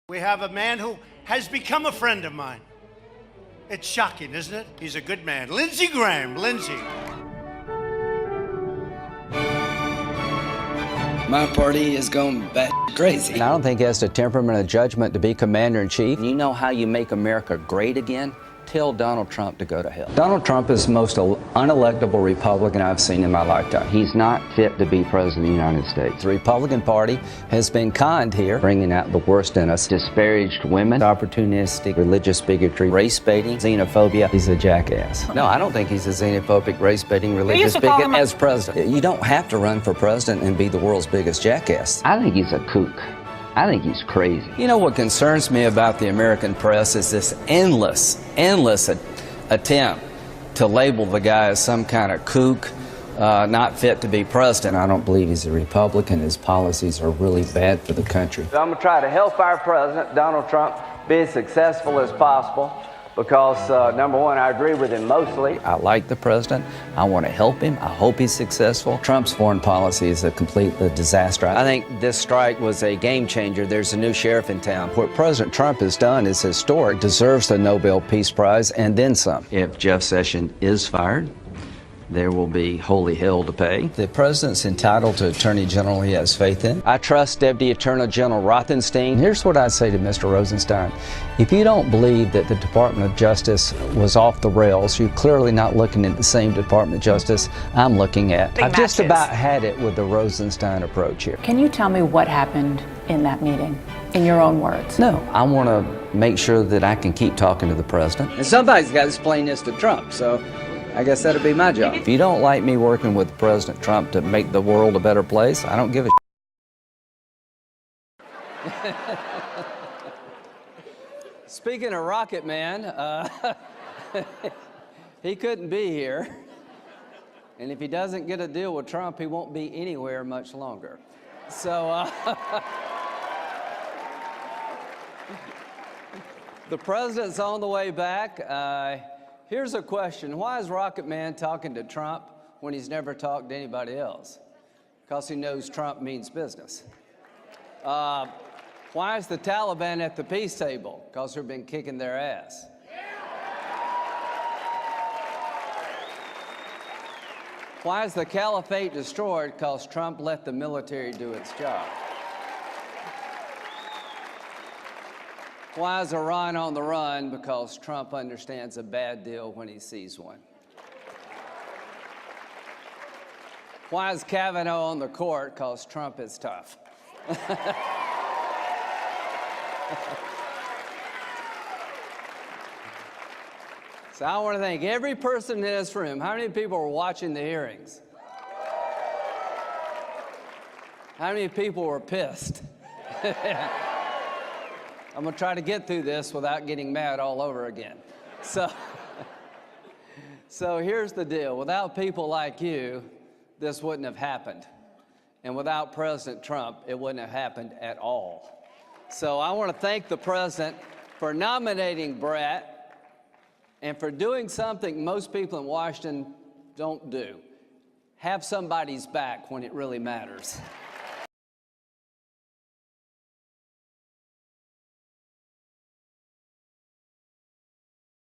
We have a man who has become a friend of mine. It's shocking, isn't it? He's a good man. Lindsey Graham. Lindsey. My party is going bat crazy. And I don't think he has the temperament or judgment to be commander-in-chief. You know how you make America great again? Tell Donald Trump to go to hell. Donald Trump is the most unelectable Republican I've seen in my lifetime. He's not fit to be president of the United States. The Republican Party has been conned here, bringing out the worst in us. Disparaged women, opportunistic religious bigotry, race baiting, xenophobia. He's a jackass. No, I don't think he's a xenophobic, race baiting, religious bigot as president. You don't have to run for president and be the world's biggest jackass. I think he's a kook. I think he's crazy. You know what concerns me about the American press is this endless attempt to label the guy as some kind of kook, not fit to be president. I don't believe he's a Republican. His policies are really bad for the country. I'm going to try to help our president, Donald Trump, be as successful as possible because, number one, I agree with him mostly. I like the president. I want to help him. I hope he's successful. Trump's foreign policy is a complete disaster. I think this strike was a game changer. There's a new sheriff in town. What President Trump has done is historic, deserves the Nobel Peace Prize, and then some. If Jeff Sessions is fired, there will be holy hell to pay. The president's entitled to attorney general he has faith in. I trust Deputy Attorney General Rothenstein. Here's what I'd say to Mr. Rosenstein. If you don't believe that the Department of Justice was off the rails, you're clearly not looking at the same Department of Justice I'm looking at. I've just about had it with the Rosenstein approach here. Can you tell me what happened in that meeting, in your own words? No, I want to make sure that I can keep talking to the president. And somebody's got to explain this to Trump, so I guess that'll be my job. If you don't like me working with President Trump to make the world a better place, I don't give a Speaking of Rocketman, he couldn't be here. And if he doesn't get a deal with Trump, he won't be anywhere much longer. So, the president's on the way back. Here's a question. Why is Rocketman talking to Trump when he's never talked to anybody else? Because he knows Trump means business. Why is the Taliban at the peace table? Because they've been kicking their ass. Why is the caliphate destroyed? Because Trump let the military do its job. Why is Iran on the run? Because Trump understands a bad deal when he sees one. Why is Kavanaugh on the court? Because Trump is tough. So I want to thank every person in this room. How many people were watching the hearings? How many people were pissed? I'm going to try to get through this without getting mad all over again. So here's the deal. Without people like you, this wouldn't have happened. And without President Trump, it wouldn't have happened at all. So I want to thank the president for nominating Brett and for doing something most people in Washington don't do. Have somebody's back when it really matters.